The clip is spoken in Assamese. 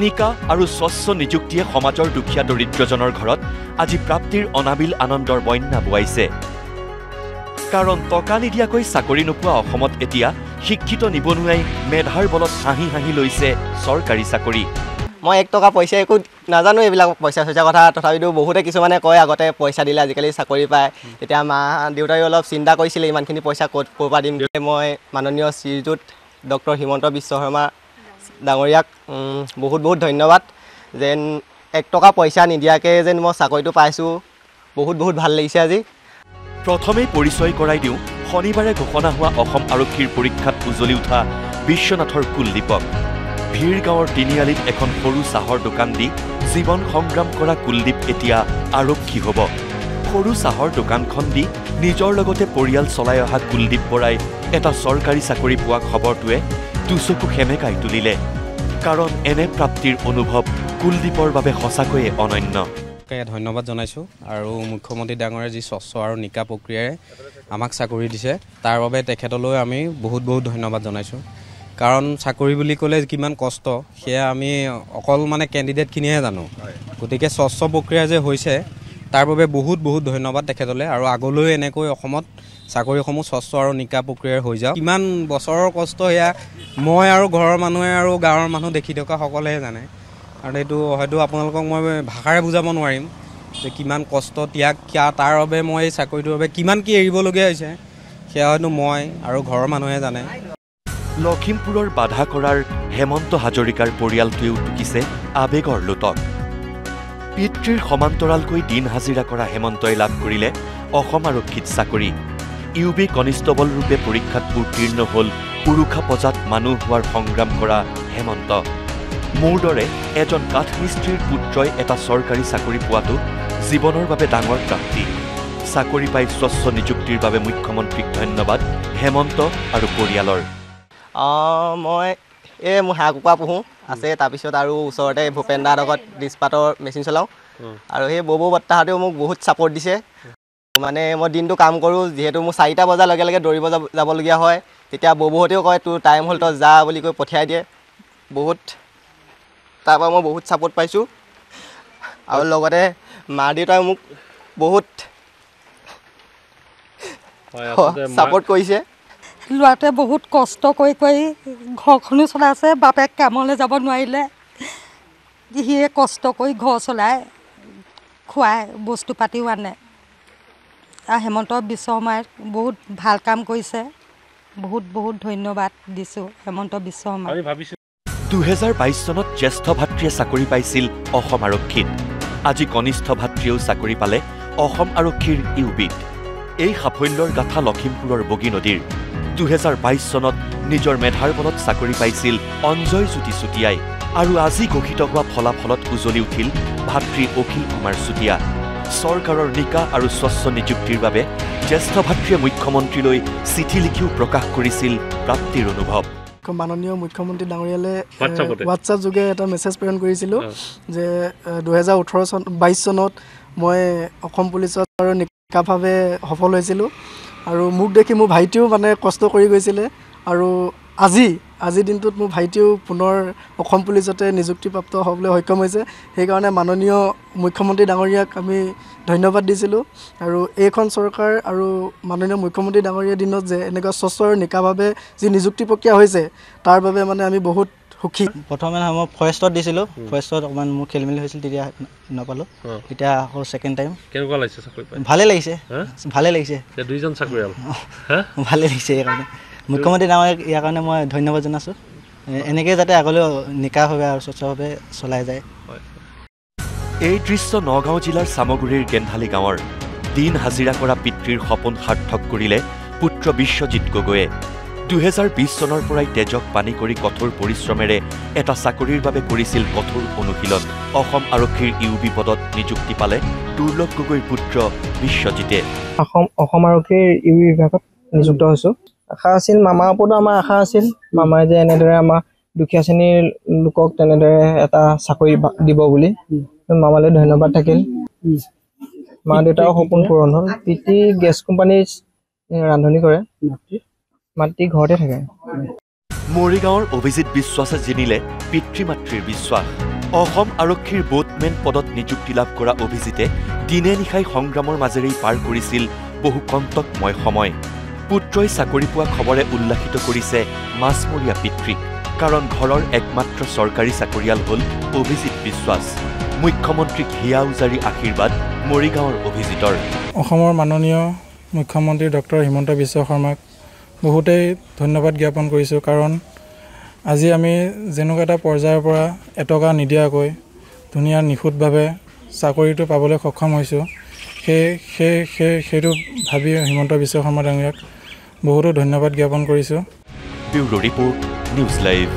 নিকা আৰু স্বচ্ছ নিযুক্তিয়ে সমাজৰ দুখীয়া দৰিদ্ৰজনৰ ঘৰত আজি প্ৰাপ্তিৰ অনাবিল আনন্দৰ বন্যা বোৱাইছে। কাৰণ টকা নিদিয়াকৈ চাকৰি নোপোৱা অসমত এতিয়া শিক্ষিত নিবনুৱাই মেধাৰ বলত হাঁহি হাঁহি লৈছে চৰকাৰী চাকৰি। মই 1 টকা পইচা একো নাজানো এইবিলাক পইচা কথা, তথাপিতো বহুতে কিছুমানে কয় আগতে পইচা দিলে আজিকালি চাকৰি পায়। তেতিয়া মা দেউতাই অলপ চিন্তা কৰিছিলে ইমানখিনি পইচা ক'ৰ পৰা দিম। মই মাননীয় শ্ৰীযুত ডক্টৰ হিমন্ত বিশ্ব শৰ্মা ডাঙৰীয়াক বহুত ধন্যবাদ, যেন 1 টকা পইচা নিদিয়াকৈ যেন মই চাকৰিটো পাইছোঁ। বহুত ভাল লাগিছে আজি। প্ৰথমেই পৰিচয় কৰাই দিওঁ শনিবাৰে ঘোষণা হোৱা অসম আৰক্ষীৰ পৰীক্ষাত উজলি উঠা বিশ্বনাথৰ কুলদীপক। ভিৰ গাঁৱৰ তিনিআলিত এখন সৰু চাহৰ দোকান দি জীৱন সংগ্ৰাম কৰা কুলদীপ এতিয়া আৰক্ষী হ'ব। সৰু চাহৰ দোকানখন দি নিজৰ লগতে পৰিয়াল চলাই অহা কুলদীপ বৰাই এটা চৰকাৰী চাকৰি পোৱা খবৰটোৱে দুচকু সেমেকাই তুলিলে। কাৰণ এনে প্ৰাপ্তিৰ অনুভৱ কুলদীপৰ বাবে সঁচাকৈয়ে অনন্য। ধন্যবাদ জনাইছোঁ আৰু মুখ্যমন্ত্ৰী ডাঙৰীয়াই যি স্বচ্ছ আৰু নিকা প্ৰক্ৰিয়াৰে আমাক চাকৰি দিছে তাৰ বাবে তেখেতলৈ আমি বহুত ধন্যবাদ জনাইছোঁ। কাৰণ চাকৰি বুলি ক'লে কিমান কষ্ট সেয়া আমি অকল কেণ্ডিডেটখিনিহে জানো। গতিকে স্বচ্ছ প্ৰক্ৰিয়া যে হৈছে তাৰ বাবে বহুত ধন্যবাদ তেখেতলৈ, আৰু আগলৈ এনেকৈ অসমত চাকৰিসমূহ স্বচ্ছ আৰু নিকা প্ৰক্ৰিয়াৰ হৈ যাওক। কিমান বছৰৰ কষ্ট সেয়া মই আৰু ঘৰৰ মানুহে আৰু গাঁৱৰ মানুহ দেখি থকা সকলেহে জানে। আৰু এইটো হয়তো আপোনালোকক মই ভাষাৰে বুজাব নোৱাৰিম যে কিমান কষ্ট ত্যাগ তাৰ বাবে মই এই চাকৰিটোৰ বাবে কিমান কি এৰিবলগীয়া হৈছে সেয়া হয়তো মই আৰু ঘৰৰ মানুহে জানে। লখিমপুৰৰ বাধা কৰাৰ হেমন্ত হাজৰিকাৰ পৰিয়ালটোৱেও টুকিছে আৱেগৰ লোটক। পিতৃৰ সমান্তৰালকৈ দিন হাজিৰা কৰা হেমন্তই লাভ কৰিলে অসম আৰক্ষীত চাকৰি। UB কনিষ্টবল ৰূপে পৰীক্ষাত উত্তীৰ্ণ হ'ল উৰুখা পজাত মানুহ হোৱাৰ সংগ্ৰাম কৰা হেমন্ত। মোৰ দৰে এজন কাঠমিস্ত্ৰীৰ পুত্ৰই এটা চৰকাৰী চাকৰি পোৱাটো জীৱনৰ বাবে ডাঙৰ প্ৰাপ্তি। চাকৰি পাই স্বচ্ছ নিযুক্তিৰ বাবে মুখ্যমন্ত্ৰীক ধন্যবাদ হেমন্ত আৰু পৰিয়ালৰ। মই মোৰ হাঁহ কুকুৰা পুহোঁ আছে, তাৰপিছত আৰু ওচৰতে ভূপেন দাৰ লগত ডিছপাতৰ মেচিন চলাওঁ। আৰু সেই ববৌ বত্তাহঁতেও মোক বহুত ছাপোৰ্ট দিছে। মই দিনটো কাম কৰোঁ, যিহেতু মোৰ 4টা বজাৰ লগে লগে দৌৰিব যাবলগীয়া হয়। তেতিয়া ববৌহঁতেও কয় তোৰ টাইম হ'ল তই যা বুলি কৈ পঠিয়াই দিয়ে। তাৰ পৰা মই বহুত ছাপোৰ্ট পাইছোঁ, আৰু লগতে মা দেউতাই মোক বহুত ছাপোৰ্ট কৰিছে। ল'ৰাটোৱে বহুত কষ্ট কৰি ঘৰখনো চলাইছে। বাপেক কামলৈ যাব নোৱাৰিলে, সিয়ে কষ্ট কৰি ঘৰ চলাই খুৱাই বস্তু পাতিও আনে। আৰু হেমন্ত বিশ্ব শৰ্মাই বহুত ভাল কাম কৰিছে। বহুত ধন্যবাদ দিছোঁ হেমন্ত বিশ্ব শৰ্মাক। 2022 চনত জ্যেষ্ঠ ভাতৃয়ে চাকৰি পাইছিল অসম আৰক্ষীত। আজি কনিষ্ঠ ভাতৃয়েও চাকৰি পালে অসম আৰক্ষীৰ UBত। এই সাফল্যৰ গাথা লখিমপুৰৰ বগী নদীৰ। 2022 চনত নিজৰ মেধাৰ বলত চাকৰি পাইছিল অঞ্জয় জ্যোতি চুতীয়াই। আৰু আজি ঘোষিত হোৱা ফলাফলত উজলি উঠিল ভাতৃ অখিল কুমাৰ চুতীয়া। চৰকাৰৰ নিকা আৰু স্বচ্ছ নিযুক্তিৰ বাবে জ্যেষ্ঠ ভাতৃয়ে মুখ্যমন্ত্ৰীলৈ চিঠি লিখিও প্ৰকাশ কৰিছিল প্ৰাপ্তিৰ অনুভৱ। মাননীয় মুখ্যমন্ত্ৰী ডাঙৰীয়ালে হোৱাটছআপ যোগে এটা মেছেজ প্ৰেৰণ কৰিছিলোঁ যে 2022 চনত মই অসম পুলিচত আৰু নিকাভাৱে সফল হৈছিলোঁ। আৰু মোক দেখি মোৰ ভাইটিও কষ্ট কৰি গৈছিলে। আৰু আজিৰ দিনটোত মোৰ ভাইটিও পুনৰ অসম পুলিচতে নিযুক্তিপ্ৰাপ্ত হ'বলৈ সক্ষম হৈছে। সেইকাৰণে মাননীয় মুখ্যমন্ত্ৰী ডাঙৰীয়াক আমি ধন্যবাদ দিছিলোঁ। আৰু এইখন চৰকাৰ আৰু মাননীয় মুখ্যমন্ত্ৰী ডাঙৰীয়াৰ দিনত যে এনেকুৱা স্বচ্ছ আৰু নিকাভাৱে যি নিযুক্তি প্ৰক্ৰিয়া হৈছে তাৰ বাবে আমি বহুত সুখী। প্ৰথমে মই ফৰেষ্টত দিছিলোঁ, ফৰেষ্টত অকণমান মোৰ খেলি মেলি হৈছিল, তেতিয়া নাপালোঁ। এতিয়া আকৌ ছেকেণ্ড টাইম। কেনেকুৱা লাগিছে চাকৰি পাই? ভালে লাগিছে। দুইজন চাকৰিয়াল ভালে লাগিছে। এইকাৰণে মুখ্যমন্ত্ৰী ডাঙৰীয়াক ইয়াৰ কাৰণে মই ধন্যবাদ জনাইছোঁ। এনেকৈ যাতে আগলৈও নিকাভাৱে আৰু স্বচ্ছভাৱে চলাই যায়। এই দৃশ্য নগাঁও জিলাৰ চামগুৰিৰ গেন্ধালী গাঁৱৰ। দিন হাজিৰা কৰা পিতৃৰ সপোন সাৰ্থক কৰিলে পুত্ৰ বিশ্বজিৎ গগৈয়ে। 2020 চনৰ পৰাই তেজক পানী কৰি কঠোৰ পৰিশ্ৰমেৰে এটা চাকৰিৰ বাবে কৰিছিল কঠোৰ অনুশীলন। অসম আৰক্ষীৰ UB পদত নিযুক্তি পালে দুৰ্লভ গগৈৰ পুত্ৰ বিশ্বজিতে। অসম আৰক্ষীৰ UB বিভাগত নিযুক্ত হৈছোঁ। আশা আছিল, মামাৰ ওপৰতো আমাৰ আশা আছিল, মামাই যে এনেদৰে আমাৰ দুখীয়া শ্ৰেণীৰ লোকক তেনেদৰে এটা চাকৰি দিব বুলি। মামালৈ ধন্যবাদ থাকিল। মা দেউতাৰো সপোন পূৰণ হ'ল। পিতৃ গেছ কোম্পানীৰ ৰান্ধনি কৰে, মাতৃ ঘৰতে থাকে। মৰিগাঁৱৰ অভিজিত বিশ্বাসে জিনিলে পিতৃ মাতৃৰ বিশ্বাস অসম আৰক্ষীৰ বোটমেন পদত নিযুক্তি লাভ কৰা অভিজিতে দিনে নিশাই সংগ্ৰামৰ মাজেৰেই পাৰ কৰিছিল বহু কণ্টকময় সময় পুত্ৰই চাকৰি পোৱা খবৰে উল্লাসিত কৰিছে মাছমৰীয়া পিতৃক কাৰণ ঘৰৰ একমাত্ৰ চৰকাৰী চাকৰিয়াল হ'ল অভিজিত বিশ্বাস মুখ্যমন্ত্ৰীক হিয়া উজাৰি আশীৰ্বাদ মৰিগাঁৱৰ অভিজিতৰ অসমৰ মাননীয় মুখ্যমন্ত্ৰী ডক্টৰ হিমন্ত বিশ্ব শৰ্মাক বহুতেই ধন্যবাদ জ্ঞাপন কৰিছোঁ কাৰণ আজি আমি যেনেকুৱা এটা পৰ্যায়ৰ পৰা এটকা নিদিয়াকৈ ধুনীয়া নিখুঁতভাৱে চাকৰিটো পাবলৈ সক্ষম হৈছোঁ সেইটো ভাবি হিমন্ত বিশ্ব শৰ্মা ডাঙৰীয়াক বহুতো ধন্যবাদ জ্ঞাপন কৰিছোঁ। Bureau report news live.